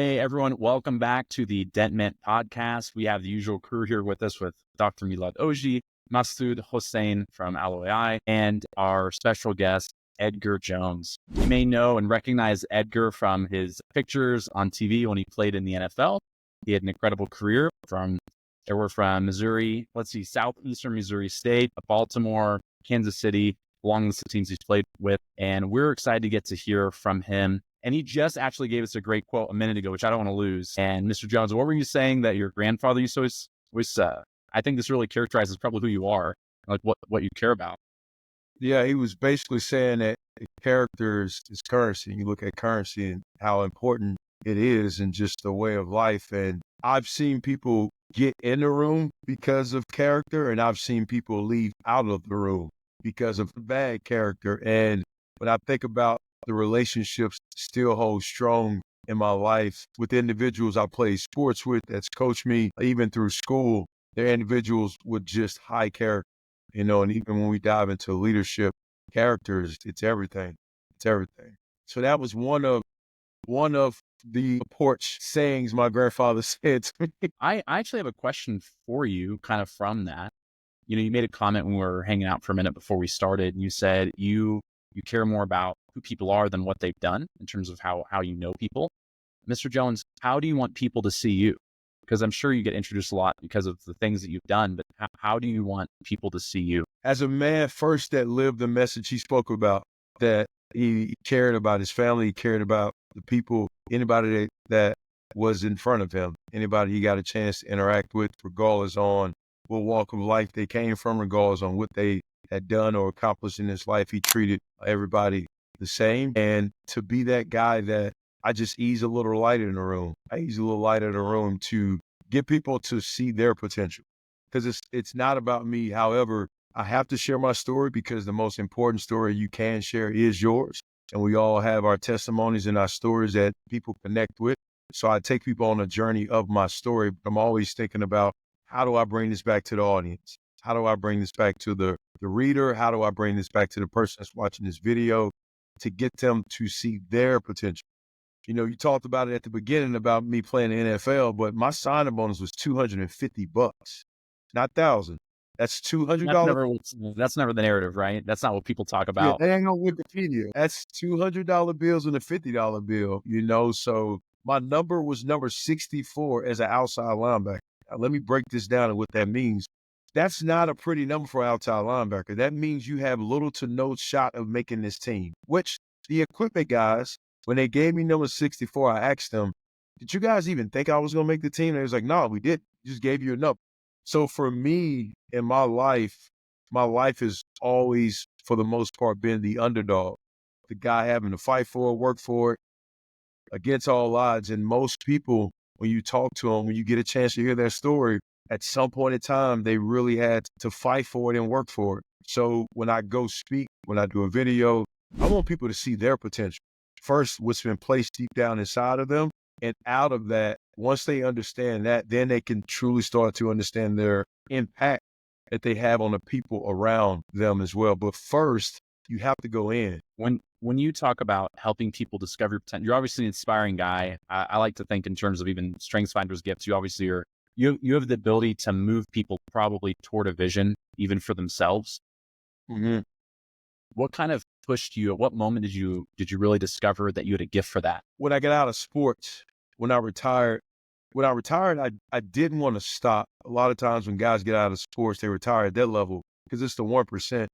Hey, everyone. Welcome back to the DentMint podcast. We have the usual crew here with us with Dr. Milad Oji, Masood Hossein from Alloy, and our special guest, Edgar Jones. You may know and recognize Edgar from his pictures on TV when he played in the NFL. He had an incredible career from Missouri, southeastern Missouri State, Baltimore, Kansas City, along the teams he's played with. And we're excited to get to hear from him. And he just actually gave us a great quote a minute ago, which I don't want to lose. And Mr. Jones, what were you saying that your grandfather used to always I think this really characterizes probably who you are, like what you care about. Yeah, he was basically saying that character is currency. You look at currency and how important it is in just the way of life. And I've seen people get in the room because of character, and I've seen people leave out of the room because of bad character. And when I think about the relationships still hold strong in my life with individuals I play sports with that's coached me, even through school, they're individuals with just high character. And even when we dive into leadership, characters, it's everything. It's everything. So that was one of the porch sayings my grandfather said to me. I actually have a question for you kind of from that. You made a comment when we were hanging out for a minute before we started, and you said you care more about who people are than what they've done in terms of how you know people. Mr. Jones, how do you want people to see you? Because I'm sure you get introduced a lot because of the things that you've done, but how do you want people to see you? As a man first that lived the message he spoke about, that he cared about his family, he cared about the people, anybody that was in front of him, anybody he got a chance to interact with, regardless on what walk of life they came from, regardless on what they had done or accomplished in his life. He treated everybody the same. And to be that guy that I just ease a little light in the room. I ease a little light in the room to get people to see their potential. Because it's not about me. However, I have to share my story because the most important story you can share is yours. And we all have our testimonies and our stories that people connect with. So I take people on a journey of my story, but I'm always thinking about, how do I bring this back to the audience? How do I bring this back to the reader? How do I bring this back to the person that's watching this video to get them to see their potential? You talked about it at the beginning about me playing the NFL, but my signing bonus was $250, not $1,000. That's $200. That's never the narrative, right? That's not what people talk Yeah, about. they ain't on Wikipedia. That's $200 bills and a $50 bill, So my number was number 64 as an outside linebacker. Now, let me break this down and what that means. That's not a pretty number for an outside linebacker. That means you have little to no shot of making this team, which the equipment guys, when they gave me number 64, I asked them, did you guys even think I was going to make the team? They was like, no, we didn't. Just gave you a number. So for me in my life has always, for the most part, been the underdog, the guy having to fight for it, work for it, against all odds. And most people, when you talk to them, when you get a chance to hear their story, at some point in time, they really had to fight for it and work for it. So when I go speak, when I do a video, I want people to see their potential. First, what's been placed deep down inside of them. And out of that, once they understand that, then they can truly start to understand their impact that they have on the people around them as well. But first, you have to go in. When you talk about helping people discover your potential, you're obviously an inspiring guy. I like to think in terms of even Strengths Finders gifts. You obviously are. You have the ability to move people probably toward a vision, even for themselves. Mm-hmm. What kind of pushed you? At what moment did you really discover that you had a gift for that? When I got out of sports, when I retired, I didn't want to stop. A lot of times when guys get out of sports, they retire at that level because it's the 1%.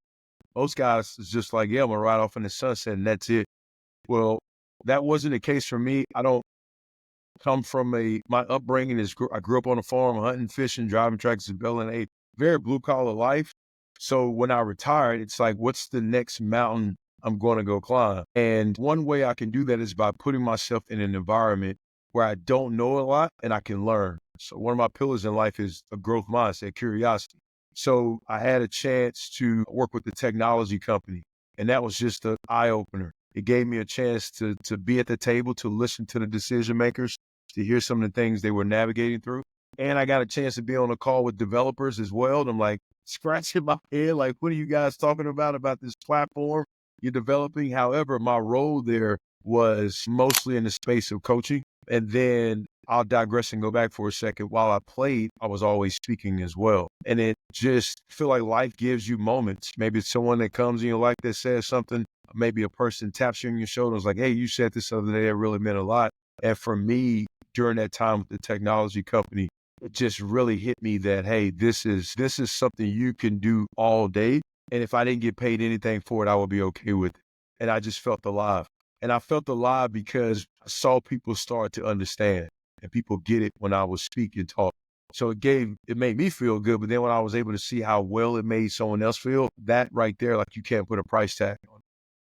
Most guys is just like, yeah, I'm going to ride off in the sunset and that's it. Well, that wasn't the case for me. I don't come from my upbringing is, I grew up on a farm, hunting, fishing, driving tractors, and building a very blue collar life. So when I retired, it's like, what's the next mountain I'm going to go climb? And one way I can do that is by putting myself in an environment where I don't know a lot and I can learn. So one of my pillars in life is a growth mindset, curiosity. So I had a chance to work with the technology company, and that was just an eye opener. It gave me a chance to be at the table, to listen to the decision makers, to hear some of the things they were navigating through. And I got a chance to be on a call with developers as well. And I'm like scratching my head, like, what are you guys talking about this platform you're developing? However, my role there was mostly in the space of coaching. And then I'll digress and go back for a second. While I played, I was always speaking as well. And it just feel like life gives you moments. Maybe it's someone that comes in your life that says something. Maybe a person taps you on your shoulder and is like, hey, you said this other day. It really meant a lot. And for me, during that time with the technology company, it just really hit me that, hey, this is something you can do all day. And if I didn't get paid anything for it, I would be okay with it. And I just felt alive. And I felt alive because I saw people start to understand and people get it when I was speaking, talk. So it made me feel good. But then when I was able to see how well it made someone else feel, that right there, like you can't put a price tag on.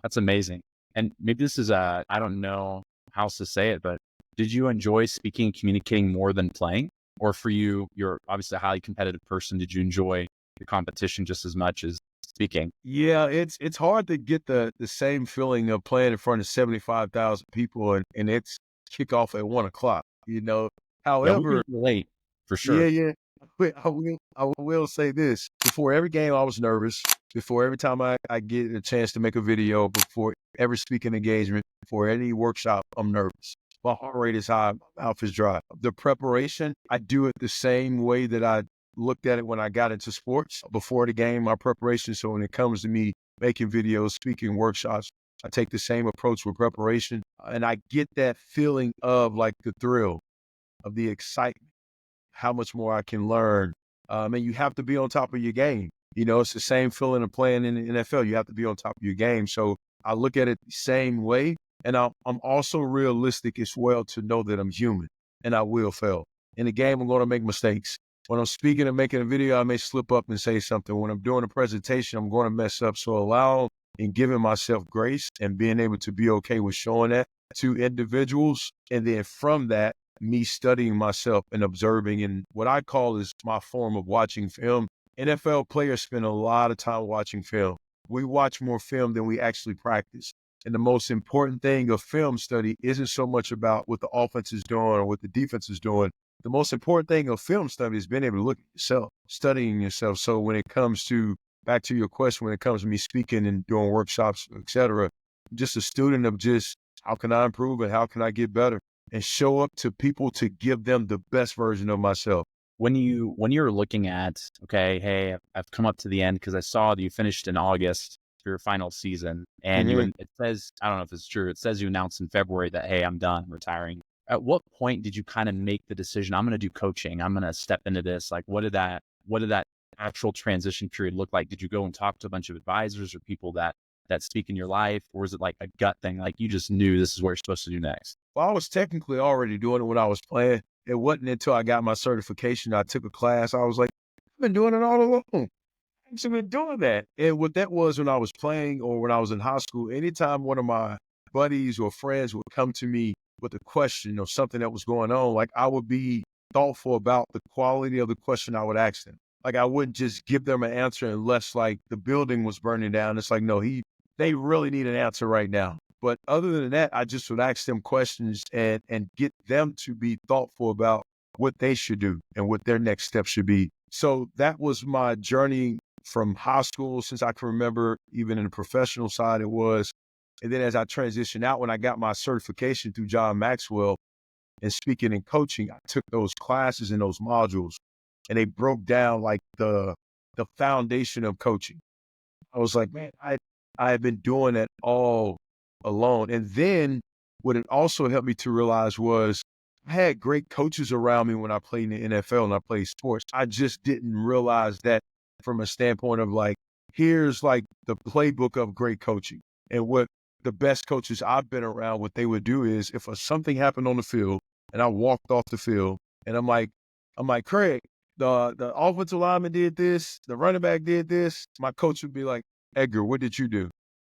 That's amazing. And maybe this is I don't know how else to say it, but did you enjoy speaking and communicating more than playing? Or for you, you're obviously a highly competitive person. Did you enjoy the competition just as much as speaking? Yeah, it's hard to get the same feeling of playing in front of 75,000 people and it's kickoff at 1 o'clock, you know. Yeah, we can However, relate for yeah, sure. yeah. I will say this. Before every game, I was nervous. Before every time I get a chance to make a video, before every speaking engagement, before any workshop, I'm nervous. My heart rate is high, my mouth is dry. The preparation, I do it the same way that I looked at it when I got into sports. Before the game, my preparation. So when it comes to me making videos, speaking workshops, I take the same approach with preparation. And I get that feeling of like the thrill, of the excitement, how much more I can learn. And you have to be on top of your game. You know, it's the same feeling of playing in the NFL. You have to be on top of your game. So I look at it the same way. And I'm also realistic as well to know that I'm human and I will fail. In the game, I'm going to make mistakes. When I'm speaking and making a video, I may slip up and say something. When I'm doing a presentation, I'm going to mess up. So allow and giving myself grace and being able to be okay with showing that to individuals. And then from that, me studying myself and observing, and what I call is my form of watching film. NFL players spend a lot of time watching film. We watch more film than we actually practice. And the most important thing of film study isn't so much about what the offense is doing or what the defense is doing. The most important thing of film study is being able to look at yourself, studying yourself. So when it comes to, back to your question, when it comes to me speaking and doing workshops, etc., just a student of just how can I improve and how can I get better and show up to people to give them the best version of myself. When you're looking at, okay, hey, I've come up to the end because I saw that you finished in August for your final season, and Mm-hmm. it says, I don't know if it's true, it says you announced in February that, hey, I'm done retiring. At what point did you kind of make the decision, I'm going to do coaching, I'm going to step into this? Like, what did that actual transition period look like? Did you go and talk to a bunch of advisors or people that speak in your life, or is it like a gut thing, like you just knew this is what you're supposed to do next? Well, I was technically already doing it when I was playing. It wasn't until I got my certification, I took a class. I was like, I've been doing it all along. I've been doing that. And what that was when I was playing or when I was in high school, anytime one of my buddies or friends would come to me with a question or something that was going on, like I would be thoughtful about the quality of the question I would ask them. Like I wouldn't just give them an answer unless like the building was burning down. It's like, no, they really need an answer right now. But other than that, I just would ask them questions and get them to be thoughtful about what they should do and what their next step should be. So that was my journey from high school, since I can remember, even in the professional side it was. And then as I transitioned out, when I got my certification through John Maxwell in speaking and coaching, I took those classes and those modules and they broke down like the foundation of coaching. I was like, man, I have been doing it all alone. And then what it also helped me to realize was I had great coaches around me when I played in the NFL and I played sports. I just didn't realize that from a standpoint of like, here's like the playbook of great coaching. And what the best coaches I've been around, what they would do is if something happened on the field and I walked off the field and I'm like, Craig, the offensive lineman did this, the running back did this. My coach would be like, Edgar, what did you do?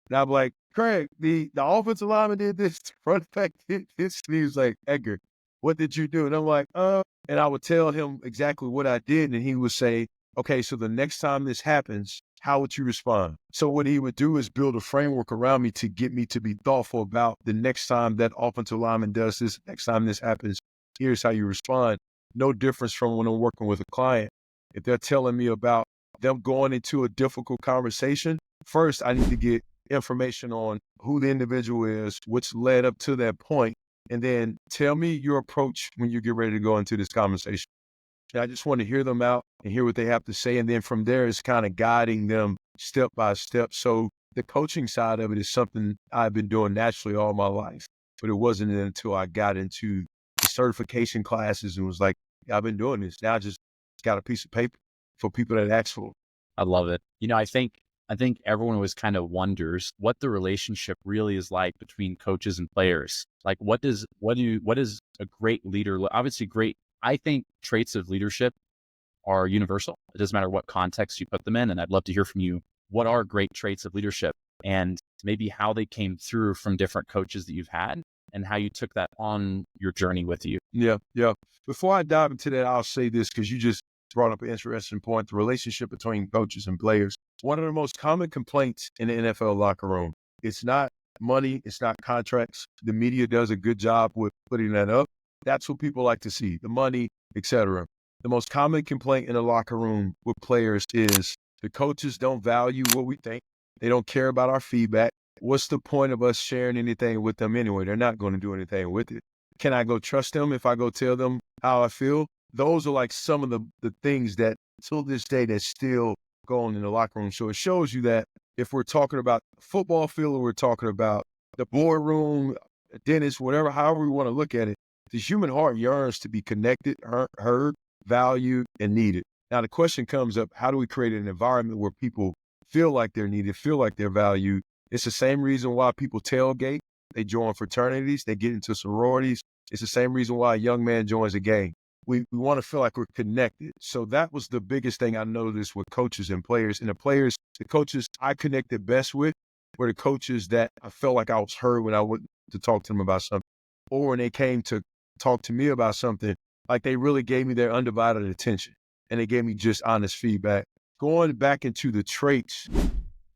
And I'm like, Craig, the offensive lineman did this, the running back did this. And he was like, Edgar, what did you do? And I'm like, and I would tell him exactly what I did. And he would say, okay, so the next time this happens, how would you respond? So what he would do is build a framework around me to get me to be thoughtful about the next time that offensive lineman does this, next time this happens, here's how you respond. No difference from when I'm working with a client. If they're telling me about them going into a difficult conversation, first I need to get information on who the individual is, which led up to that point. And then tell me your approach when you get ready to go into this conversation. And I just want to hear them out and hear what they have to say. And then from there, it's kind of guiding them step by step. So the coaching side of it is something I've been doing naturally all my life. But it wasn't until I got into the certification classes and was like, yeah, I've been doing this. Now I just got a piece of paper for people that ask for. I love it. I think everyone always kind of wonders what the relationship really is like between coaches and players. Like what is a great leader? Obviously great. I think traits of leadership are universal. It doesn't matter what context you put them in. And I'd love to hear from you. What are great traits of leadership and maybe how they came through from different coaches that you've had and how you took that on your journey with you? Yeah. Before I dive into that, I'll say this because you just brought up an interesting point, the relationship between coaches and players. One of the most common complaints in the NFL locker room, it's not money, it's not contracts. The media does a good job with putting that up. That's what people like to see, the money, etc. The most common complaint in the locker room with players is the coaches don't value what we think. They don't care about our feedback. What's the point of us sharing anything with them anyway? They're not going to do anything with it. Can I go trust them if I go tell them how I feel? Those are like some of the things that till this day that's still going in the locker room. So it shows you that if we're talking about the football field or we're talking about the boardroom, dentist, whatever, however we want to look at it, the human heart yearns to be connected, heard, valued, and needed. Now the question comes up, how do we create an environment where people feel like they're needed, feel like they're valued? It's the same reason why people tailgate, they join fraternities, they get into sororities. It's the same reason why a young man joins a gang. We want to feel like we're connected. So that was the biggest thing I noticed with coaches and players. And the coaches I connected best with were the coaches that I felt like I was heard when I went to talk to them about something. Or when they came to talk to me about something, like they really gave me their undivided attention. And they gave me just honest feedback. Going back into the traits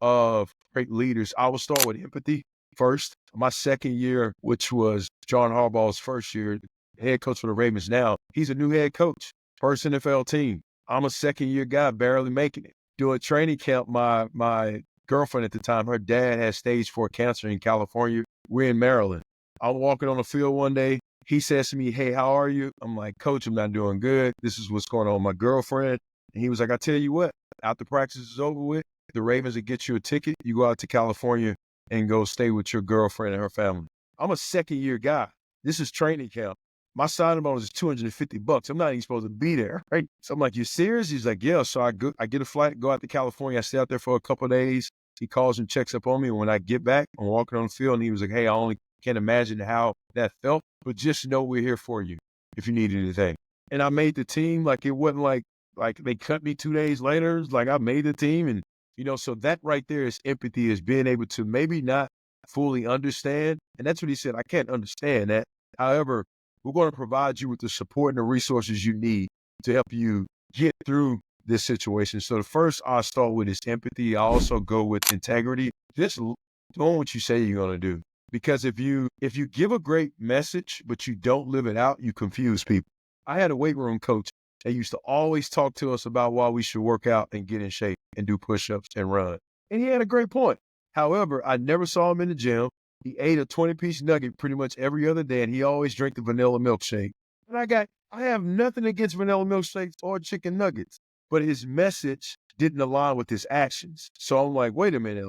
of great leaders, I will start with empathy first. My second year, which was John Harbaugh's first year, head coach for the Ravens now, he's a new head coach, first NFL team. I'm a second year guy, barely making it. Doing training camp, my girlfriend at the time, her dad had stage 4 cancer in California. We're in Maryland. I'm walking on the field one day. He says to me, hey, how are you? I'm like, coach, I'm not doing good. This is what's going on with my girlfriend. And he was like, I tell you what, after practice is over with, the Ravens will get you a ticket. You go out to California and go stay with your girlfriend and her family. I'm a second year guy. This is training camp. My signing bonus is $250. I'm not even supposed to be there, right? So I'm like, you serious? He's like, yeah. So I get a flight, go out to California. I stay out there for a couple of days. He calls and checks up on me. And when I get back, I'm walking on the field and he was like, hey, I only can't imagine how that felt, but just know we're here for you if you need anything. And I made the team. Like, it wasn't like they cut me 2 days later. It's like I made the team. And, so that right there is empathy, is being able to maybe not fully understand. And that's what he said. I can't understand that. However, we're going to provide you with the support and the resources you need to help you get through this situation. So the first I'll start with is empathy. I also go with integrity. Just doing what you say you're going to do. Because if you give a great message, but you don't live it out, you confuse people. I had a weight room coach that used to always talk to us about why we should work out and get in shape and do push-ups and run. And he had a great point. However, I never saw him in the gym. He ate a 20-piece nugget pretty much every other day, and he always drank the vanilla milkshake. And I have nothing against vanilla milkshakes or chicken nuggets, but his message didn't align with his actions. So I'm like, wait a minute,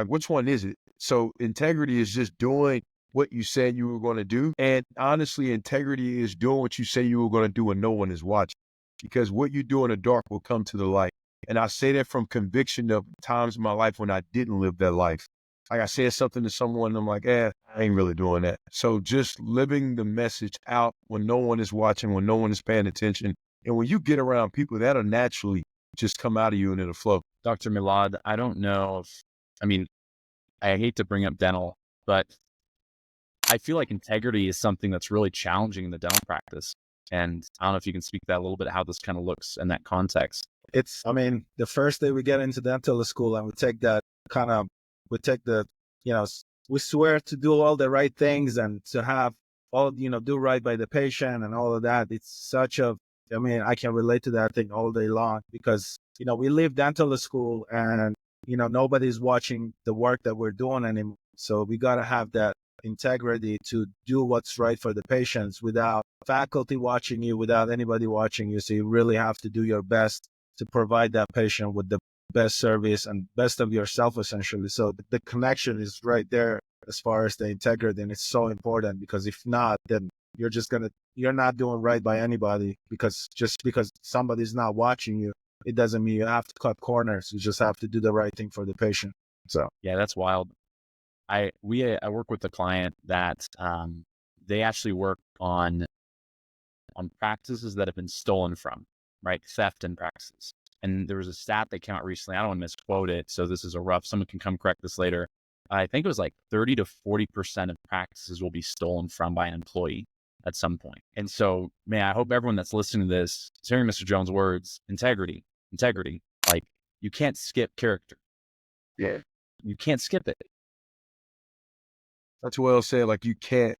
which one is it? So integrity is just doing what you said you were going to do. And honestly, integrity is doing what you say you were going to do when no one is watching. Because what you do in the dark will come to the light. And I say that from conviction of times in my life when I didn't live that life. Like I said something to someone, and I'm like, I ain't really doing that. So just living the message out when no one is watching, when no one is paying attention. And when you get around people, that'll naturally just come out of you and it'll flow. Dr. Milad, I don't know I hate to bring up dental, but I feel like integrity is something that's really challenging in the dental practice. And I don't know if you can speak to that a little bit, how this kind of looks in that context. The first day we get into dental school and we take we swear to do all the right things and to have all, do right by the patient and all of that. It's I can relate to that thing all day long because, we leave dental school and, nobody's watching the work that we're doing anymore. So we got to have that integrity to do what's right for the patients without faculty watching you, without anybody watching you. So you really have to do your best to provide that patient with the best service and best of yourself, essentially. So the connection is right there as far as the integrity, and it's so important, because if not, then you're not doing right by anybody, because just because somebody's not watching you, it doesn't mean you have to cut corners. You just have to do the right thing for the patient. So Yeah, that's wild. I work with a client that they actually work on practices that have been stolen from, right? Theft in practices. And there was a stat that came out recently. I don't want to misquote it, so this is a rough. Someone can come correct this later. I think it was like 30 to 40% of practices will be stolen from by an employee at some point. And so, man, I hope everyone that's listening to this is hearing Mr. Jones' words: integrity. Like, you can't skip character. Yeah. You can't skip it. That's well said. Like you can't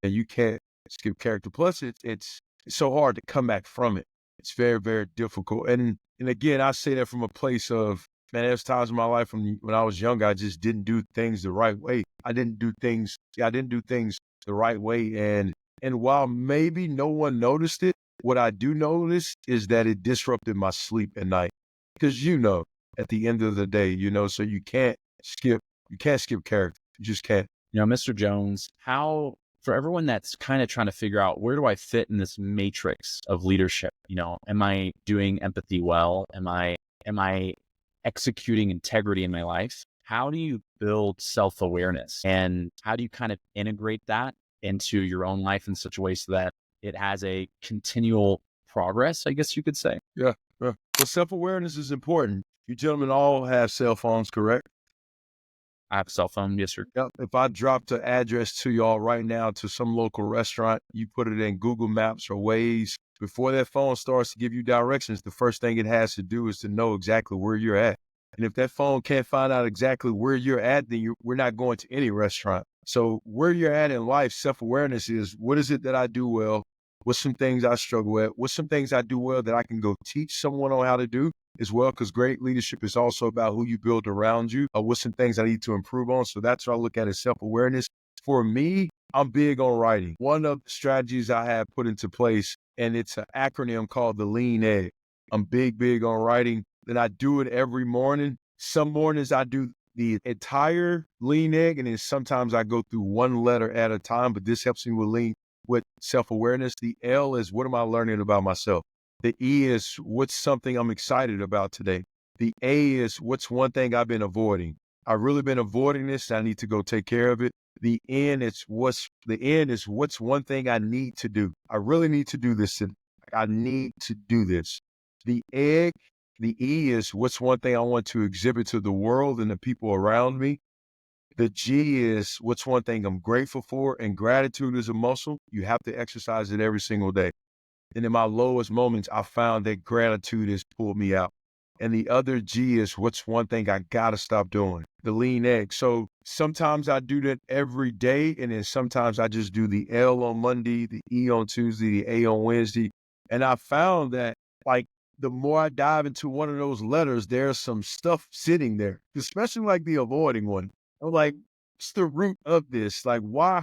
skip character. Plus, it's so hard to come back from it. It's very, very difficult. And again, I say that from a place of, man, there's times in my life when I was younger, I just didn't do things the right way. I didn't do things the right way. And while maybe no one noticed it, what I do notice is that it disrupted my sleep at night. Because at the end of the day, so you can't skip character. You just can't. Mr. Jones, for everyone that's kind of trying to figure out, where do I fit in this matrix of leadership? Am I doing empathy well? Am I executing integrity in my life? How do you build self-awareness, and how do you kind of integrate that into your own life in such a way so that it has a continual progress, I guess you could say? Yeah. Well, self-awareness is important. You gentlemen all have cell phones, correct? I have a cell phone. Yes, sir. Yep. If I dropped the address to y'all right now to some local restaurant, you put it in Google Maps or Waze, before that phone starts to give you directions, the first thing it has to do is to know exactly where you're at. And if that phone can't find out exactly where you're at, then we're not going to any restaurant. So where you're at in life, self-awareness is, what is it that I do well? What's some things I struggle with? What's some things I do well that I can go teach someone on how to do as well? Because great leadership is also about who you build around you. What's some things I need to improve on? So that's what I look at as self-awareness. For me, I'm big on writing. One of the strategies I have put into place, and it's an acronym called the Lean Egg. I'm big on writing, and I do it every morning. Some mornings I do the entire Lean Egg, and then sometimes I go through one letter at a time, but this helps me with self-awareness. The L is, what am I learning about myself? The E is, what's something I'm excited about today? The A is, what's one thing I've been avoiding? I've really been avoiding this. I need to go take care of it. The N is, what's one thing I need to do? I really need to do this. I need to do this. The E is, what's one thing I want to exhibit to the world and the people around me? The G is, what's one thing I'm grateful for? And gratitude is a muscle. You have to exercise it every single day. And in my lowest moments, I found that gratitude has pulled me out. And the other G is, what's one thing I got to stop doing? The Lean Egg. So sometimes I do that every day. And then sometimes I just do the L on Monday, the E on Tuesday, the A on Wednesday. And I found that, like, the more I dive into one of those letters, there's some stuff sitting there, especially like the avoiding one. I'm like, what's the root of this? Like, why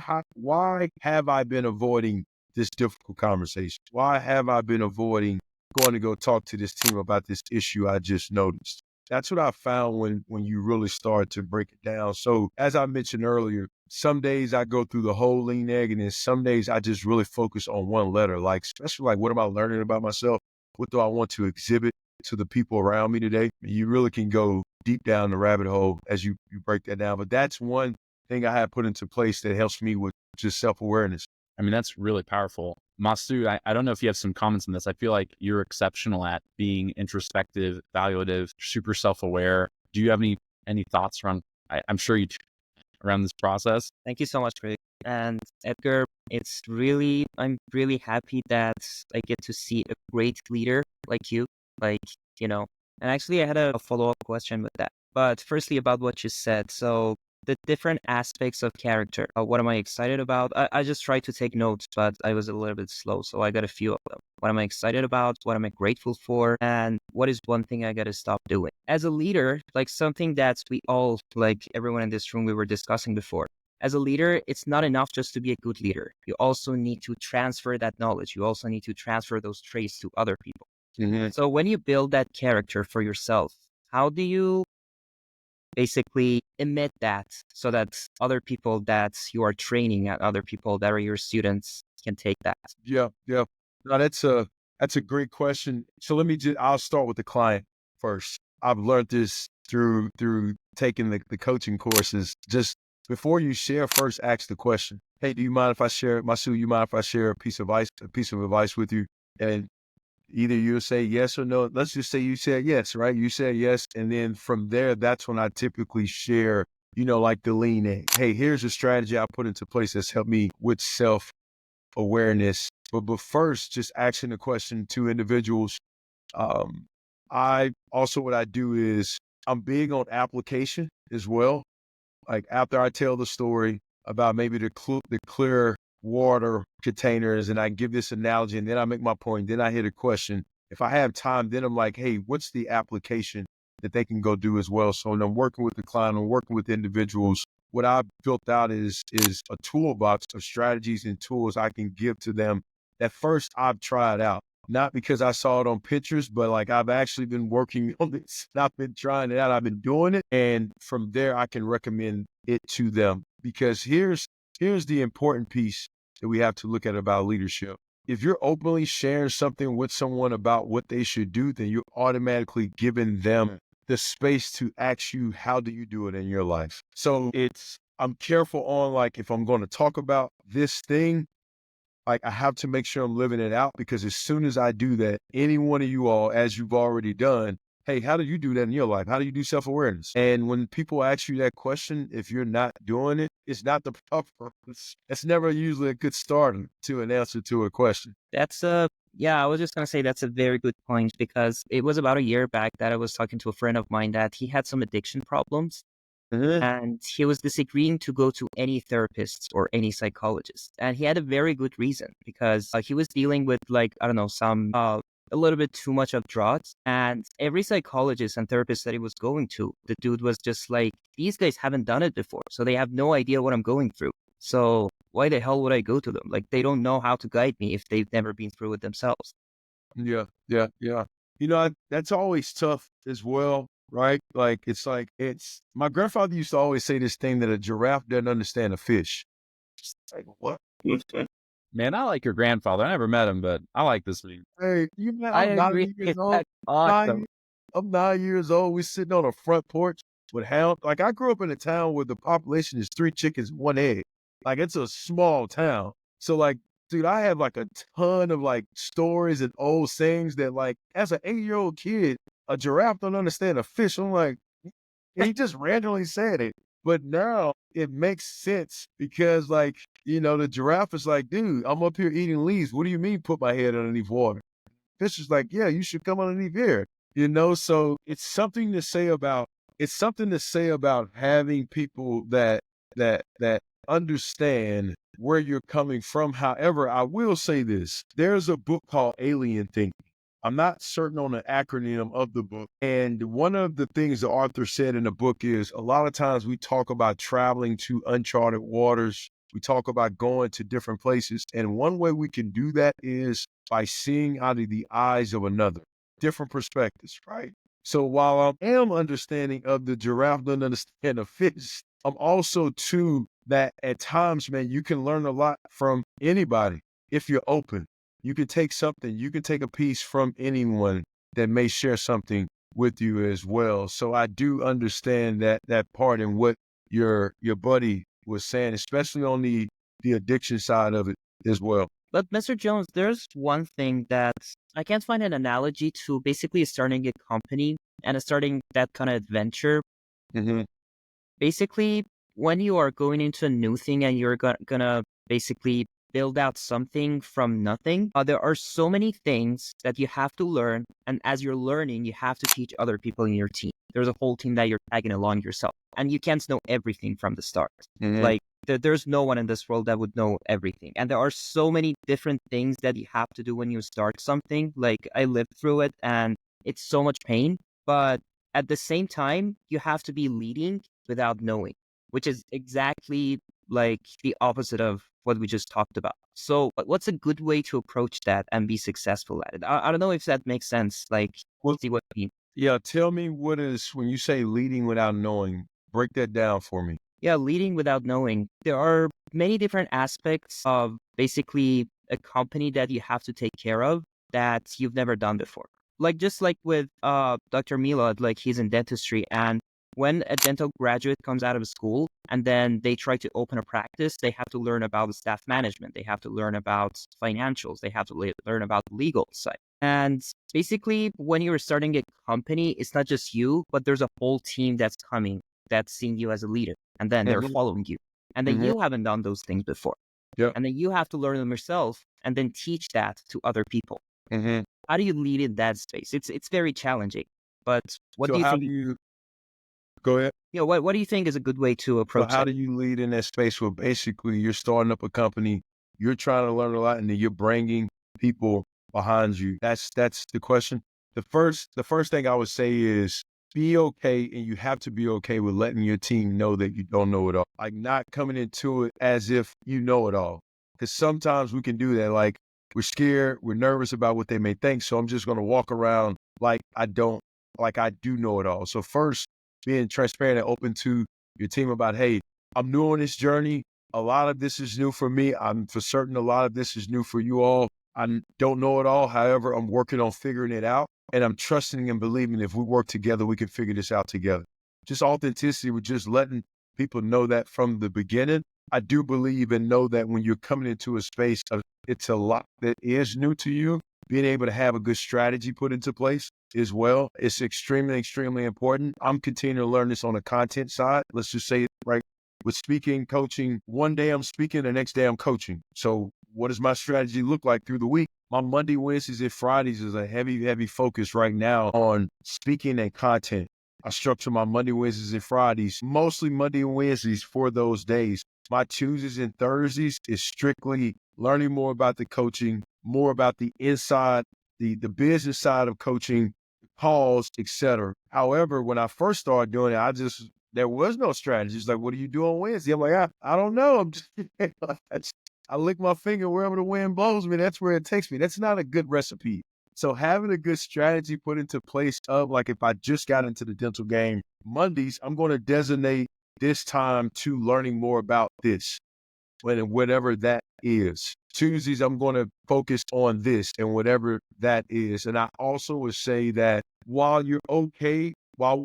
have I been avoiding this difficult conversation? Why have I been avoiding going to go talk to this team about this issue I just noticed? That's what I found when you really start to break it down. So as I mentioned earlier, some days I go through the whole Lean Egg, and then some days I just really focus on one letter, like especially like, what am I learning about myself? What do I want to exhibit to the people around me today? You really can go deep down the rabbit hole as you break that down. But that's one thing I have put into place that helps me with just self-awareness. I mean, that's really powerful. Masood, I don't know if you have some comments on this. I feel like you're exceptional at being introspective, evaluative, super self-aware. Do you have any thoughts around, I'm sure you do, around this process? Thank you so much, Rick. And Edgar, I'm really happy that I get to see a great leader like you, and actually I had a follow-up question with that. But firstly, about what you said. So the different aspects of character, what am I excited about? I just tried to take notes, but I was a little bit slow. So I got a few of them. What am I excited about? What am I grateful for? And what is one thing I got to stop doing? As a leader, like something that we all, like everyone in this room, we were discussing before, as a leader, it's not enough just to be a good leader. You also need to transfer that knowledge. You also need to transfer those traits to other people. So when you build that character for yourself, how do you basically emit that so that other people that you are training and other people that are your students can take that? Yeah. No, that's a great question. So I'll start with the client first. I've learned this through taking the coaching courses. Just before you share, first ask the question. Hey, do you mind if I share, Masu, you mind if I share a piece of advice with you? And either you'll say yes or no. Let's just say you said yes, right? You said yes. And then from there, that's when I typically share, like the lean in. Hey, here's a strategy I put into place that's helped me with self-awareness. But first, just asking the question to individuals. What I do is I'm big on application as well. Like after I tell the story about maybe the clear water containers, and I give this analogy, and then I make my point, then I hit a question. If I have time, then I'm like, hey, what's the application that they can go do as well? So when I'm working with the client, I'm working with individuals, what I've built out is a toolbox of strategies and tools I can give to them that first I've tried out. Not because I saw it on pictures, but like I've actually been working on this. I've been trying it out. I've been doing it. And from there, I can recommend it to them. Because here's the important piece that we have to look at about leadership. If you're openly sharing something with someone about what they should do, then you're automatically giving them the space to ask you, how do you do it in your life? So I'm careful on like, if I'm going to talk about this thing, like I have to make sure I'm living it out, because as soon as I do that, any one of you all, as you've already done, hey, how do you do that in your life? How do you do self-awareness? And when people ask you that question, if you're not doing it, it's not the proper. It's never usually a good start to an answer to a question. I was just going to say that's a very good point, because it was about a year back that I was talking to a friend of mine that he had some addiction problems. And he was disagreeing to go to any therapist or any psychologist. And he had a very good reason, because he was dealing with a little bit too much of drugs. And every psychologist and therapist that he was going to, the dude was just like, these guys haven't done it before. So they have no idea what I'm going through. So why the hell would I go to them? Like, they don't know how to guide me if they've never been through it themselves. Yeah. That's always tough as well. Right? It's my grandfather used to always say this thing that a giraffe doesn't understand a fish. It's like, what? Man, I like your grandfather. I never met him, but I like this meme. Hey, I I'm agree. 9 years old. That's awesome. I'm 9 years old. We're sitting on a front porch with hounds. Like, I grew up in a town where the population is 3 chickens, 1 egg. Like, it's a small town. So, like, dude, I have like a ton of like stories and old sayings that, like, as an 8-year-old kid, a giraffe don't understand a fish. I'm like, he just randomly said it. But now it makes sense, because, like, the giraffe is like, dude, I'm up here eating leaves. What do you mean put my head underneath water? Fish is like, yeah, you should come underneath here. So it's something to say about having people that understand where you're coming from. However, I will say this. There's a book called Alien Thinking. I'm not certain on the acronym of the book. And one of the things the author said in the book is, a lot of times we talk about traveling to uncharted waters. We talk about going to different places. And one way we can do that is by seeing out of the eyes of another, different perspectives, right? So while I am understanding of the giraffe doesn't understand a fish, I'm also too that at times, man, you can learn a lot from anybody if you're open. You can take a piece from anyone that may share something with you as well. So I do understand that part and what your buddy was saying, especially on the addiction side of it as well. But Mr. Jones, there's one thing that I can't find an analogy to basically starting a company and starting that kind of adventure. Mm-hmm. Basically, when you are going into a new thing and you're gonna basically build out something from nothing, there are so many things that you have to learn. And as you're learning, you have to teach other people in your team. There's a whole team that you're tagging along yourself. And you can't know everything from the start. Mm-hmm. Like, there's no one in this world that would know everything. And there are so many different things that you have to do when you start something. Like, I lived through it, and it's so much pain. But at the same time, you have to be leading without knowing, which is exactly like the opposite of what we just talked about. So what's a good way to approach that and be successful at it? I don't know if that makes sense. Like, Well, see what I mean. yeah, tell me what is, when you say leading without knowing, break that down for me. Yeah, leading without knowing. There are many different aspects of basically a company that you have to take care of that you've never done before. Like just like with Dr. Milad, like he's in dentistry, and when a dental graduate comes out of school and then they try to open a practice, they have to learn about the staff management, they have to learn about financials, they have to learn about the legal side. And basically, when you're starting a company, it's not just you, but there's a whole team that's coming, that's seeing you as a leader, and then they're Mm-hmm. following you. And then Mm-hmm. you haven't done those things before. Yep. And then you have to learn them yourself and then teach that to other people. Mm-hmm. How do you lead in that space? It's very challenging. But what So do you how think? do you, go ahead. What do you think is a good way to So approach how it? do you lead in that space where basically you're starting up a company, you're trying to learn a lot, and then you're bringing people behind you? That's the question. The first thing I would say is be okay, and you have to be okay with letting your team know that you don't know it all. Like not coming into it as if you know it all. Because sometimes we can do that. Like we're scared, we're nervous about what they may think. So I'm just gonna walk around like I do know it all. So first, being transparent and open to your team about, hey, I'm new on this journey. A lot of this is new for me. I'm for certain a lot of this is new for you all. I don't know it all. However, I'm working on figuring it out. And I'm trusting and believing if we work together, we can figure this out together. Just authenticity with just letting people know that from the beginning. I do believe and know that when you're coming into a space, it's a lot that is new to you. Being able to have a good strategy put into place as well. It's extremely, extremely important. I'm continuing to learn this on the content side. Let's just say, right, with speaking, coaching, one day I'm speaking, the next day I'm coaching. So what does my strategy look like through the week? My Monday, Wednesdays, and Fridays is a heavy, heavy focus right now on speaking and content. I structure my Monday, Wednesdays, and Fridays, mostly Monday and Wednesdays for those days. My Tuesdays and Thursdays is strictly learning more about the coaching, more about the inside, the business side of coaching, calls, etc. However, when I first started doing it, there was no strategy. It's like, what do you do on Wednesday? I'm like, I don't know. I'm just, I lick my finger wherever the wind blows me. That's where it takes me. That's not a good recipe. So having a good strategy put into place of like, if I just got into the dental game, Mondays, I'm going to designate this time to learning more about this, whatever that is. Tuesdays, I'm going to focus on this and whatever that is. And I also would say that while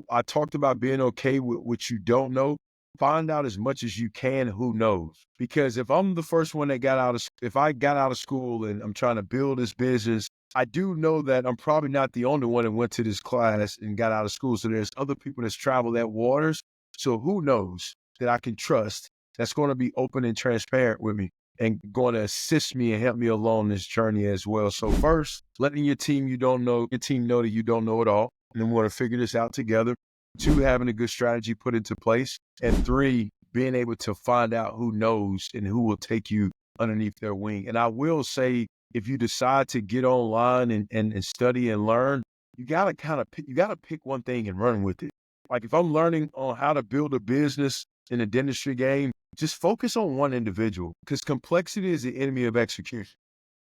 I talked about being okay with what you don't know, find out as much as you can who knows. Because if I'm the first one that if I got out of school and I'm trying to build this business, I do know that I'm probably not the only one that went to this class and got out of school. So there's other people that's traveled that waters. So who knows that I can trust that's going to be open and transparent with me and going to assist me and help me along this journey as well. So first, letting your team know that you don't know it all. And then we're going to figure this out together. 2, having a good strategy put into place. And 3, being able to find out who knows and who will take you underneath their wing. And I will say, if you decide to get online and study and learn, you got to pick one thing and run with it. Like if I'm learning on how to build a business in the dentistry game, just focus on one individual because complexity is the enemy of execution.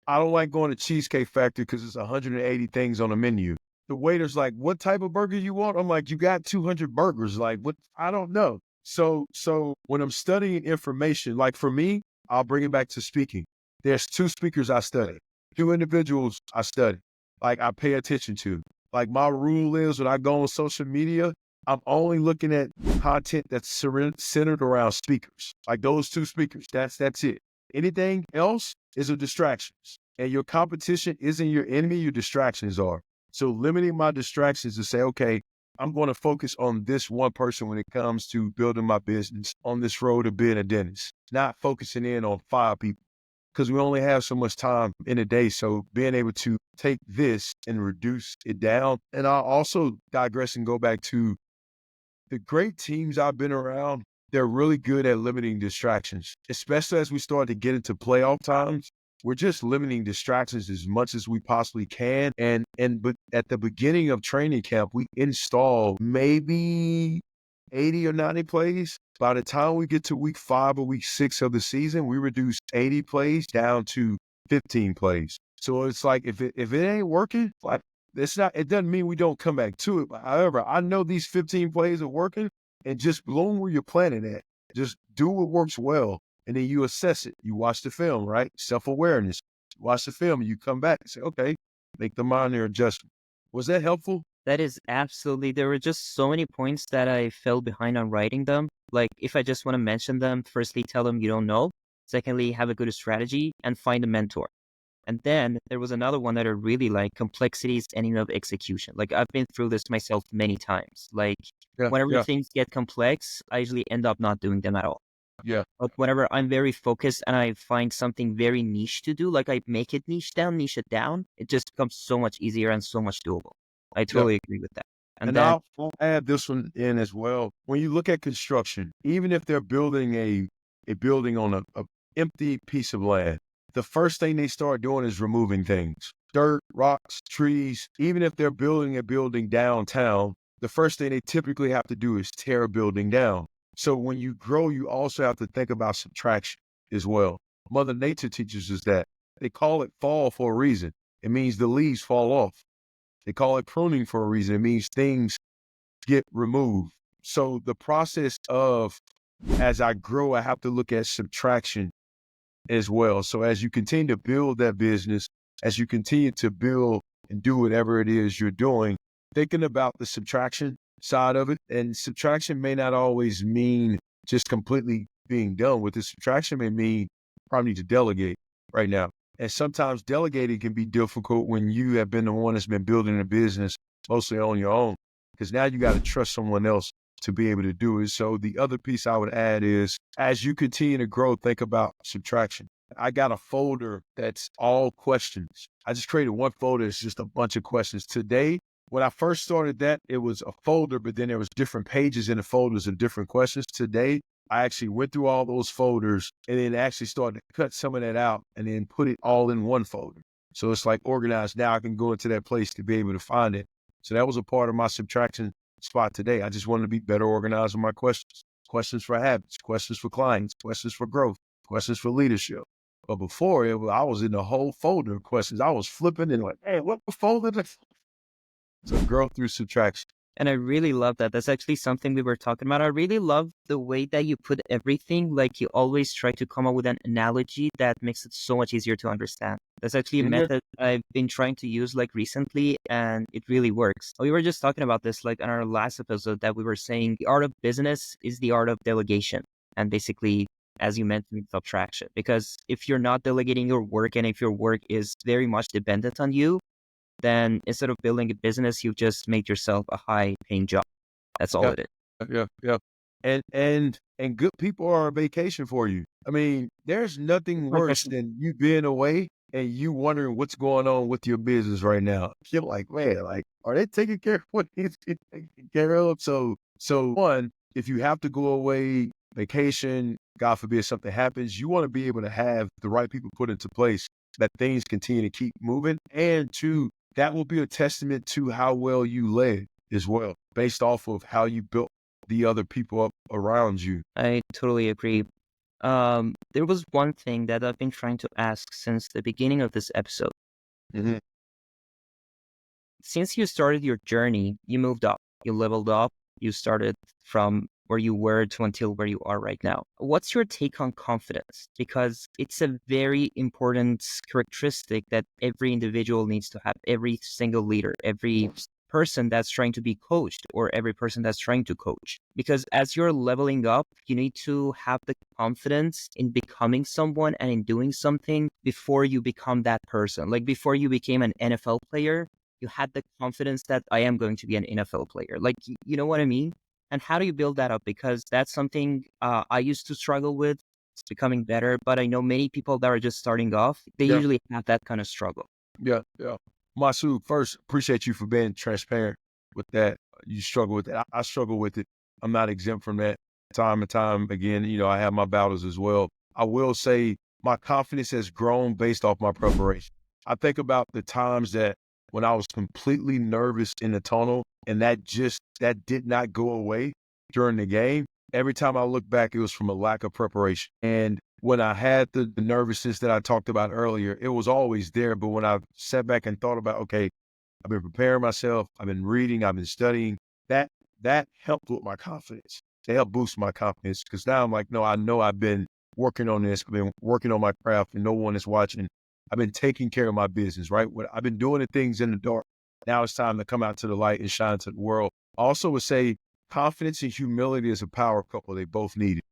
I don't like going to Cheesecake Factory because it's 180 things on the menu. The waiter's like, what type of burger you want? I'm like, you got 200 burgers. Like, what? I don't know. So when I'm studying information, like for me, I'll bring it back to speaking. There's 2 speakers I study, 2 individuals I study, like I pay attention to. Like my rule is when I go on social media, I'm only looking at content that's centered around speakers, like those 2 speakers. That's it. Anything else is a distraction. And your competition isn't your enemy, your distractions are. So limiting my distractions to say, okay, I'm going to focus on this one person when it comes to building my business on this road to being a dentist, not focusing in on 5 people because we only have so much time in a day. So being able to take this and reduce it down. And I'll also digress and go back to the great teams I've been around. They're really good at limiting distractions, especially as we start to get into playoff times. We're just limiting distractions as much as we possibly can. But at the beginning of training camp, we install maybe 80 or 90 plays. By the time we get to week 5 or week 6 of the season, we reduce 80 plays down to 15 plays. So it's like if it ain't working, like it doesn't mean we don't come back to it. But however, I know these 15 plays are working, and just bloom where you're planning at. Just do what works well, and then you assess it. You watch the film, right? Self-awareness. You watch the film, and you come back and say, okay, make the minor adjustment. Was that helpful? That is absolutely, there were just so many points that I fell behind on writing them. Like, if I just want to mention them, firstly, tell them you don't know. Secondly, have a good strategy and find a mentor. And then there was another one that I really like, complexity is enemy of execution. Like, I've been through this myself many times. Like, whenever things get complex, I usually end up not doing them at all. Yeah. But whenever I'm very focused and I find something very niche to do, like I make it niche it down, it just becomes so much easier and so much doable. I totally agree with that. And then I'll add this one in as well. When you look at construction, even if they're building a building on a empty piece of land, the first thing they start doing is removing things. Dirt, rocks, trees. Even if they're building a building downtown, the first thing they typically have to do is tear a building down. So when you grow, you also have to think about subtraction as well. Mother Nature teaches us that. They call it fall for a reason. It means the leaves fall off. They call it pruning for a reason. It means things get removed. So the process of, as I grow, I have to look at subtraction as well. So as you continue to build that business, as you continue to build and do whatever it is you're doing, thinking about the subtraction side of it. And subtraction may not always mean just completely being done with it. Subtraction may mean probably need to delegate right now. And sometimes delegating can be difficult when you have been the one that's been building a business mostly on your own, because now you got to trust someone else to be able to do it. So the other piece I would add is, as you continue to grow, think about subtraction. I got a folder that's all questions. I just created one folder. It's just a bunch of questions. Today, when I first started that, it was a folder, but then there was different pages in the folders of different questions. Today, I actually went through all those folders and then actually started to cut some of that out and then put it all in one folder. So it's like organized. Now I can go into that place to be able to find it. So that was a part of my subtraction spot today. I just wanted to be better organized with my questions. Questions for habits, questions for clients, questions for growth, questions for leadership. But before, I was in the whole folder of questions. I was flipping and like, hey, what folder? So growth through subtraction. And I really love that. That's actually something we were talking about. I really love the way that you put everything, like you always try to come up with an analogy that makes it so much easier to understand. That's actually a method I've been trying to use like recently, and it really works. We were just talking about this like in our last episode, that we were saying the art of business is the art of delegation. And basically, as you mentioned, subtraction. Because if you're not delegating your work, and if your work is very much dependent on you, then instead of building a business, you just made yourself a high-paying job. That's all it is. Yeah. And good people are a vacation for you. I mean, there's nothing worse than you being away and you wondering what's going on with your business right now. You're like, man, like, are they taking care of what needs to be taken care of? So one, if you have to go away, vacation, God forbid something happens, you want to be able to have the right people put into place that things continue to keep moving. And two, that will be a testament to how well you led as well, based off of how you built the other people up around you. I totally agree. There was one thing that I've been trying to ask since the beginning of this episode. Mm-hmm. Since you started your journey, you moved up, you leveled up, you started from where you were to until where you are right now. What's your take on confidence? Because it's a very important characteristic that every individual needs to have, every single leader, every person that's trying to be coached, or every person that's trying to coach. Because as you're leveling up, you need to have the confidence in becoming someone and in doing something before you become that person. Like before you became an NFL player, you had the confidence that I am going to be an NFL player. Like, you know what I mean? And how do you build that up? Because that's something I used to struggle with. It's becoming better, but I know many people that are just starting off, they usually have that kind of struggle. Yeah. Masood, first, appreciate you for being transparent with that. You struggle with that. I struggle with it. I'm not exempt from that. Time and time again, I have my battles as well. I will say my confidence has grown based off my preparation. I think about the times that when I was completely nervous in the tunnel, and that did not go away during the game. every time I look back, it was from a lack of preparation. And when I had the nervousness that I talked about earlier, it was always there. But when I sat back and thought about, okay, I've been preparing myself, I've been reading, I've been studying, that helped with my confidence. To help boost my confidence. Because now I'm like, no, I know I've been working on this. I've been working on my craft and no one is watching. I've been taking care of my business, right? I've been doing the things in the dark. Now it's time to come out to the light and shine to the world. I also would say confidence and humility is a power couple. They both need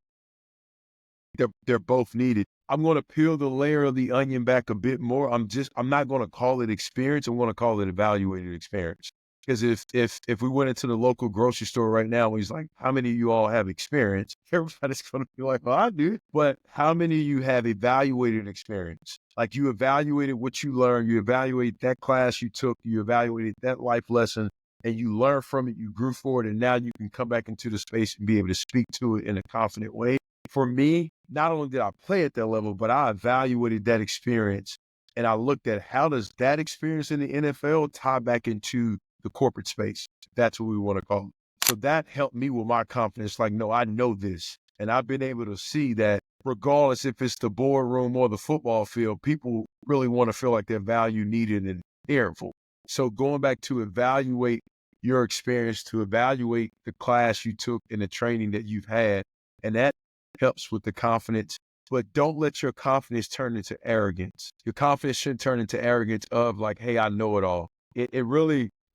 it. They're both needed. I'm going to peel the layer of the onion back a bit more. I'm not going to call it experience. I'm going to call it evaluated experience. Because if we went into the local grocery store right now, and he's like, how many of you all have experience? Everybody's going to be like, well, I do. But how many of you have evaluated experience? Like you evaluated what you learned, you evaluated that class you took, you evaluated that life lesson, and you learned from it, you grew forward, and now you can come back into the space and be able to speak to it in a confident way. For me, not only did I play at that level, but I evaluated that experience and I looked at how does that experience in the NFL tie back into the corporate space. That's what we want to call it. So that helped me with my confidence. Like, no, I know this. And I've been able to see that regardless if it's the boardroom or the football field, people really want to feel like their value needed and cared for. So going back to evaluate your experience, to evaluate the class you took and the training that you've had, and that helps with the confidence. But don't let your confidence turn into arrogance. Your confidence shouldn't turn into arrogance of like, hey, I know it all.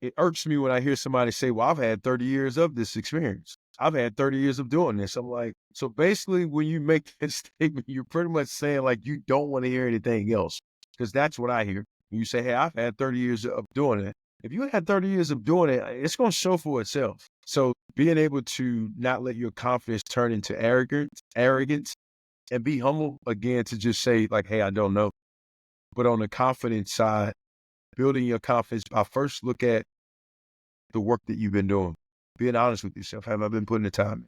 It irks me when I hear somebody say, well, I've had 30 years of this experience. I've had 30 years of doing this. I'm like, so basically when you make this statement, you're pretty much saying like, you don't want to hear anything else. Because that's what I hear. When you say, hey, I've had 30 years of doing it. If you had 30 years of doing it, it's going to show for itself. So being able to not let your confidence turn into arrogance, and be humble again to just say like, hey, I don't know. But on the confidence side, building your confidence, I first look at the work that you've been doing. Being honest with yourself. Have I been putting the time in?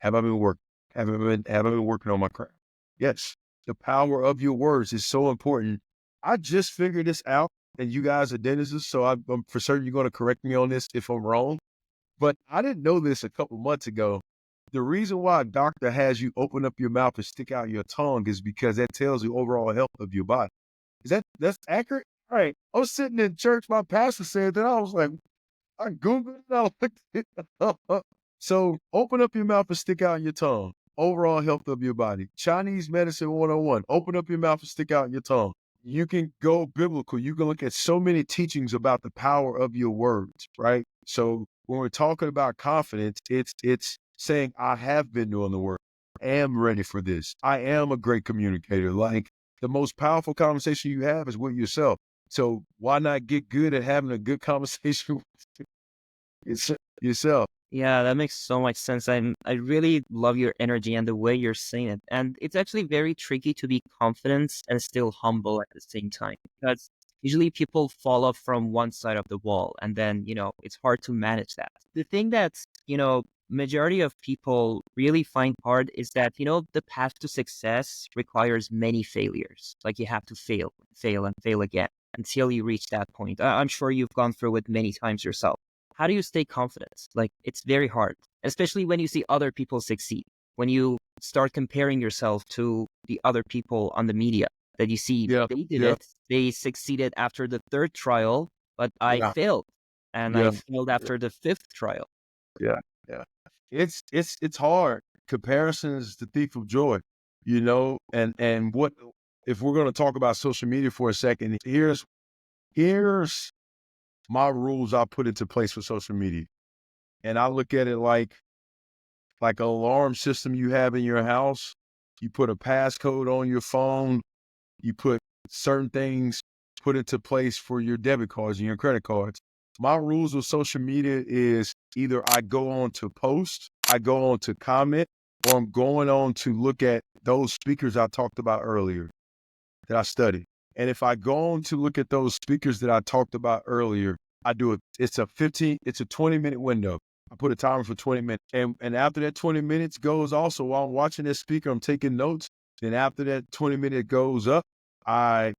Have I been working? Have I been working on my craft? Yes. The power of your words is so important. I just figured this out, and you guys are dentists, so I'm for certain you're going to correct me on this if I'm wrong. But I didn't know this a couple months ago. The reason why a doctor has you open up your mouth and stick out your tongue is because that tells the overall health of your body. That's accurate? All right. I was sitting in church, my pastor said that. I was like, I Googled it, I looked it up. So open up your mouth and stick out your tongue. Overall health of your body. Chinese medicine 101. Open up your mouth and stick out your tongue. You can go biblical. You can look at so many teachings about the power of your words, right? So when we're talking about confidence, it's saying, I have been doing the work. I am ready for this. I am a great communicator. Like the most powerful conversation you have is with yourself. So why not get good at having a good conversation with yourself? Yeah, that makes so much sense. I really love your energy and the way you're saying it. And it's actually very tricky to be confident and still humble at the same time, because usually people fall off from one side of the wall and then, it's hard to manage that. The thing that's, majority of people really find hard is that, the path to success requires many failures. Like you have to fail and fail again until you reach that point. I'm sure you've gone through it many times yourself. How do you stay confident? Like, it's very hard, especially when you see other people succeed. When you start comparing yourself to the other people on the media that you see, they did it. They succeeded after the third trial, but I failed. And I failed after the fifth trial. Yeah. It's hard. Comparison is the thief of joy, and what, if we're going to talk about social media for a second, here's my rules I put into place for social media. And I look at it like an alarm system you have in your house. You put a passcode on your phone. You put certain things put into place for your debit cards and your credit cards. My rules with social media is either I go on to post, I go on to comment, or I'm going on to look at those speakers I talked about earlier that I studied. And if I go on to look at those speakers that I talked about earlier, I do it. It's a 20-minute window. I put a timer for 20 minutes. And after that 20 minutes goes also, while I'm watching that speaker, I'm taking notes. Then after that 20 minute goes up, I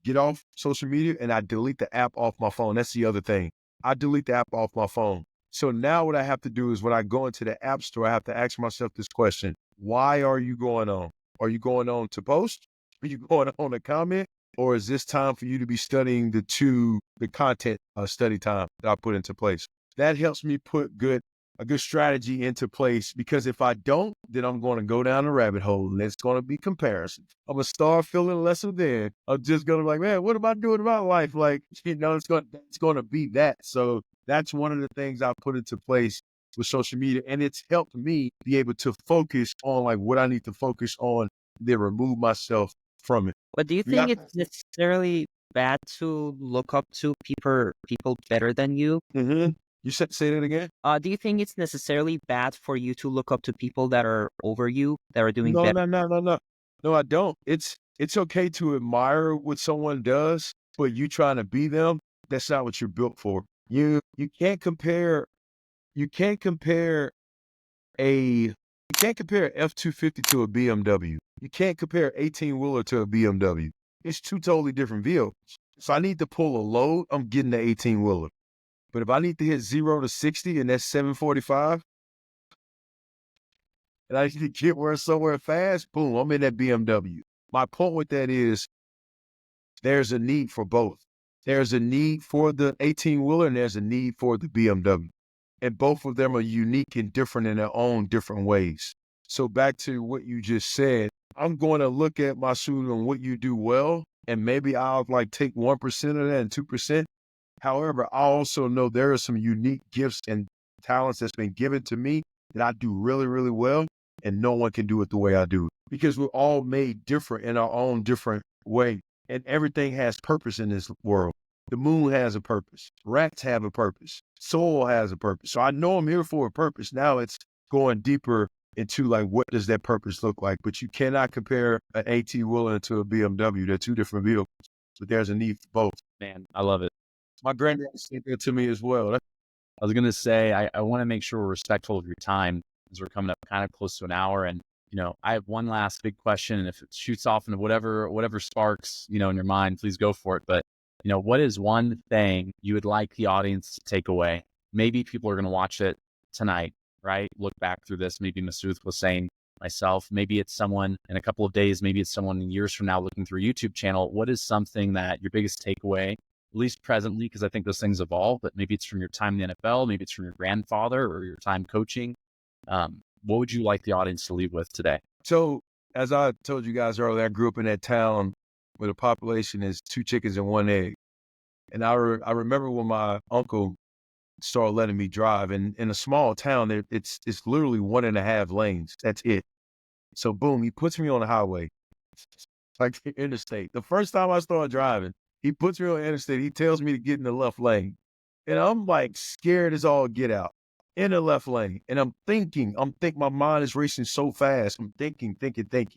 get off social media and I delete the app off my phone. That's the other thing. I delete the app off my phone. So now what I have to do is when I go into the app store, I have to ask myself this question. Why are you going on? Are you going on to post? Are you going on to comment? Or is this time for you to be studying the content study time that I put into place? That helps me put a good strategy into place, because if I don't, then I'm going to go down a rabbit hole and it's going to be comparison. I'm going to start feeling lesser than. I'm just going to be like, man, what am I doing in my life? Like, it's going to be that. So that's one of the things I put into place with social media. And it's helped me be able to focus on like what I need to focus on, then remove myself from it. But do you think it's necessarily bad to look up to people better than you? Mm-hmm. You said, say that again? Do you think it's necessarily bad for you to look up to people that are over you, that are doing No, better? no. No, I don't. It's okay to admire what someone does, but you trying to be them, that's not what you're built for. You can't compare a F-250 to a BMW. You can't compare 18-wheeler to a BMW. It's two totally different vehicles. So I need to pull a load, I'm getting the 18-wheeler. But if I need to hit 0 to 60 and that's 745, and I need to get somewhere fast, boom, I'm in that BMW. My point with that is there's a need for both. There's a need for the 18-wheeler and there's a need for the BMW. And both of them are unique and different in their own different ways. So back to what you just said, I'm going to look at my student and what you do well, and maybe I'll like take 1% of that and 2%. However, I also know there are some unique gifts and talents that's been given to me that I do really, really well, and no one can do it the way I do it, because we're all made different in our own different way, and everything has purpose in this world. The moon has a purpose. Rats have a purpose. Soul has a purpose. So I know I'm here for a purpose. Now it's going deeper into like, what does that purpose look like? But you cannot compare an AT-wheeler to a BMW. They're two different vehicles, but there's a need for both. Man, I love it. My granddad said that to me as well. I was going to say, I want to make sure we're respectful of your time, as we're coming up kind of close to an hour. And, I have one last big question, and if it shoots off into whatever sparks, in your mind, please go for it. But, what is one thing you would like the audience to take away? Maybe people are going to watch it tonight, right? Look back through this. Maybe Masood was saying, myself, maybe it's someone in a couple of days, maybe it's someone years from now looking through a YouTube channel. What is something that your biggest takeaway, at least presently, because I think those things evolve, but maybe it's from your time in the NFL, maybe it's from your grandfather or your time coaching. What would you like the audience to leave with today? So as I told you guys earlier, I grew up in that town where the population is 2 chickens and 1 egg. And I remember when my uncle started letting me drive, and in a small town, it's literally 1.5 lanes. That's it. So boom, he puts me on the highway, like the interstate. The first time I started driving, he puts me on the interstate. He tells me to get in the left lane. And I'm like scared as all get out in the left lane. And I'm thinking, my mind is racing so fast. I'm thinking. And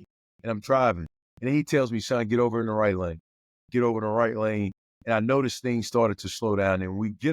I'm driving. And then he tells me, son, get over in the right lane. Get over in the right lane. And I noticed things started to slow down. And we get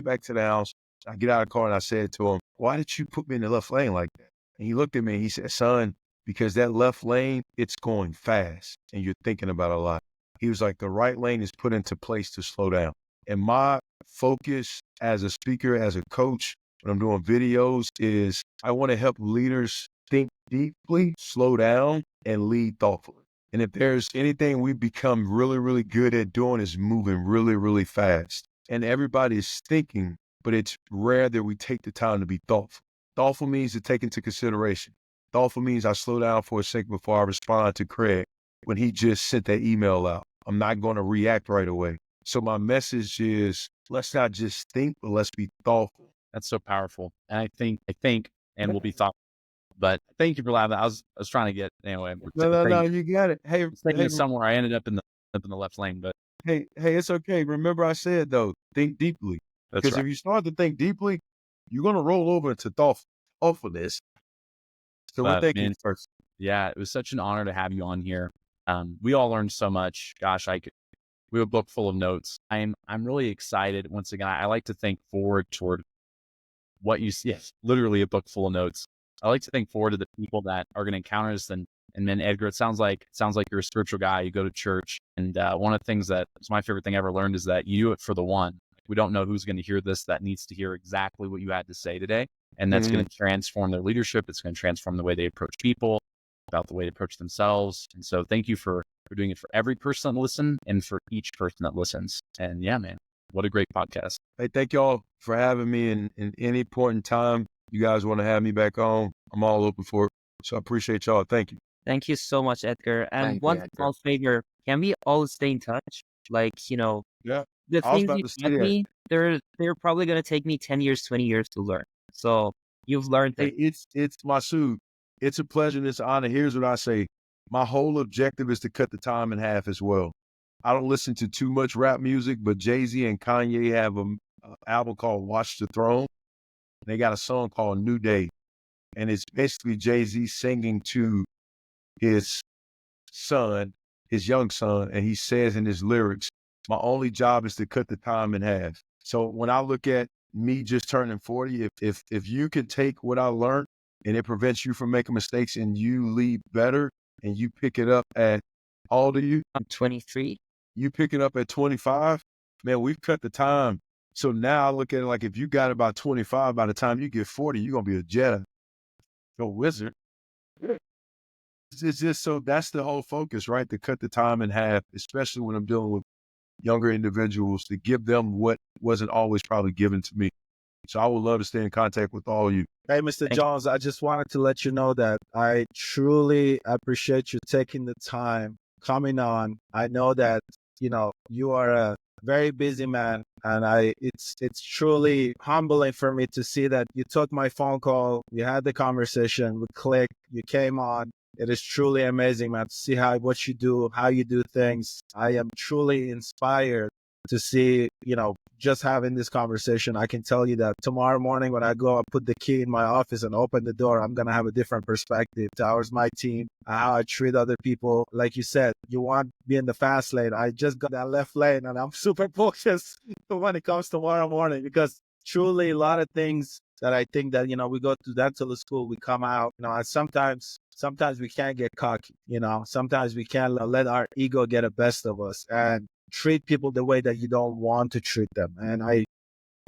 back to the house. I get out of the car and I said to him, why did you put me in the left lane like that? And he looked at me and he said, son, because that left lane, it's going fast and you're thinking about a lot. He was like, the right lane is put into place to slow down. And my focus as a speaker, as a coach, when I'm doing videos, is I want to help leaders think deeply, slow down, and lead thoughtfully. And if there's anything we've become really, really good at doing, is moving really, really fast. And everybody is thinking, but it's rare that we take the time to be thoughtful. Thoughtful means to take into consideration. Thoughtful means I slow down for a second before I respond to Craig when he just sent that email out. I'm not going to react right away. So my message is, let's not just think, but let's be thoughtful. That's so powerful. And I think, and we'll be thoughtful. But thank you for laughing. I was trying to get, anyway. No, you got it. Hey, somewhere I ended up in the left lane, but hey, it's okay. Remember I said though, think deeply. Because if you start to think deeply, you're going to roll over into thoughtfulness. So we're thinking first. Yeah, it was such an honor to have you on here. We all learned so much. Gosh, we have a book full of notes. I'm really excited. Once again, I like to think forward toward what you see. Yes, literally a book full of notes. I like to think forward to the people that are going to encounter us. And then Edgar, it sounds like you're a spiritual guy. You go to church. And one of the things that was my favorite thing I ever learned is that you do it for the one. We don't know who's going to hear this that needs to hear exactly what you had to say today. And that's going to transform their leadership. It's going to transform the way they approach people, about the way they approach themselves. And so thank you for doing it for every person that listens and for each person that listens. And yeah, man, what a great podcast. Hey, thank y'all for having me. In any point in time, you guys want to have me back on, I'm all open for it. So I appreciate y'all. Thank you. Thank you so much, Edgar. And Thank you, one Edgar. small favor, can we all stay in touch? Like, Yeah. the I was things about you to say taught that. me, they're probably going to take me 10 years, 20 years to learn. So you've learned Hey, it. it's Masood. It's a pleasure and it's an honor. Here's what I say. My whole objective is to cut the time in half as well. I don't listen to too much rap music, but Jay-Z and Kanye have an album called Watch the Throne. They got a song called New Day. And it's basically Jay-Z singing to his son, his young son. And he says in his lyrics, my only job is to cut the time in half. So when I look at me just turning 40, if you can take what I learned and it prevents you from making mistakes and you lead better and you pick it up at, how old are you? I'm 23. You pick it up at 25, man, we've cut the time. So now I look at it like if you got about 25, by the time you get 40, you're going to be a Jedi, a wizard. It's just so that's the whole focus, right? To cut the time in half, especially when I'm dealing with younger individuals, to give them what wasn't always probably given to me. So I would love to stay in contact with all of you. Hey, Mr. Jones, I just wanted to let you know that I truly appreciate you taking the time coming on. I know that, you are a very busy man, and it's truly humbling for me to see that you took my phone call, we had the conversation, we clicked, you came on. It is truly amazing, man, to see what you do, how you do things. I am truly inspired to see, just having this conversation. I can tell you that tomorrow morning when I go and put the key in my office and open the door, I'm going to have a different perspective towards my team, how I treat other people. Like you said, you want to be in the fast lane. I just got that left lane and I'm super focused when it comes tomorrow morning, because truly a lot of things that I think that, we go to dental school, we come out, and sometimes we can't get cocky, sometimes we can't let our ego get the best of us and treat people the way that you don't want to treat them. And I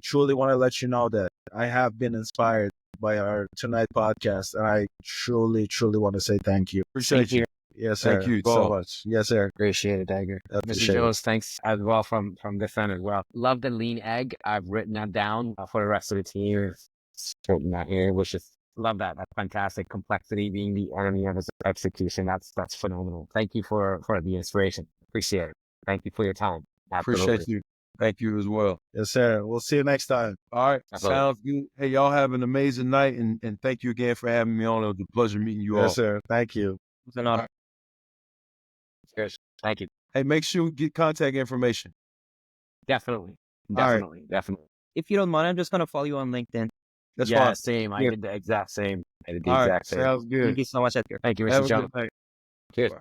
truly want to let you know that I have been inspired by our tonight podcast. And I truly, truly want to say thank you. Appreciate you. Yes, sir. Thank you so much. Yes, sir. Appreciate it, Edgar. Mr. Jones, thanks as well from this end as well. Love the lean egg. I've written that down for the rest of the team. Putting that here, which is love that. That's fantastic. Complexity being the enemy of execution. That's phenomenal. Thank you for the inspiration. Appreciate it. Thank you for your time. Absolutely. Appreciate you. Thank you as well. Yes, sir. We'll see you next time. All right. Absolutely. Sounds good. Hey, y'all have an amazing night, and thank you again for having me on. It was a pleasure meeting you all. Yes, sir. Thank you. It's an honor. Cheers. Thank you. Hey, make sure you get contact information. Definitely. right. Definitely. If you don't mind, I'm just going to follow you on LinkedIn. That's yeah, fine. same. I Here. did the exact same. I did the All right. exact same. Sounds good. Thank you so much, Edgar. Thank you, Have Mr. a Jones. good night. Cheers. Bye.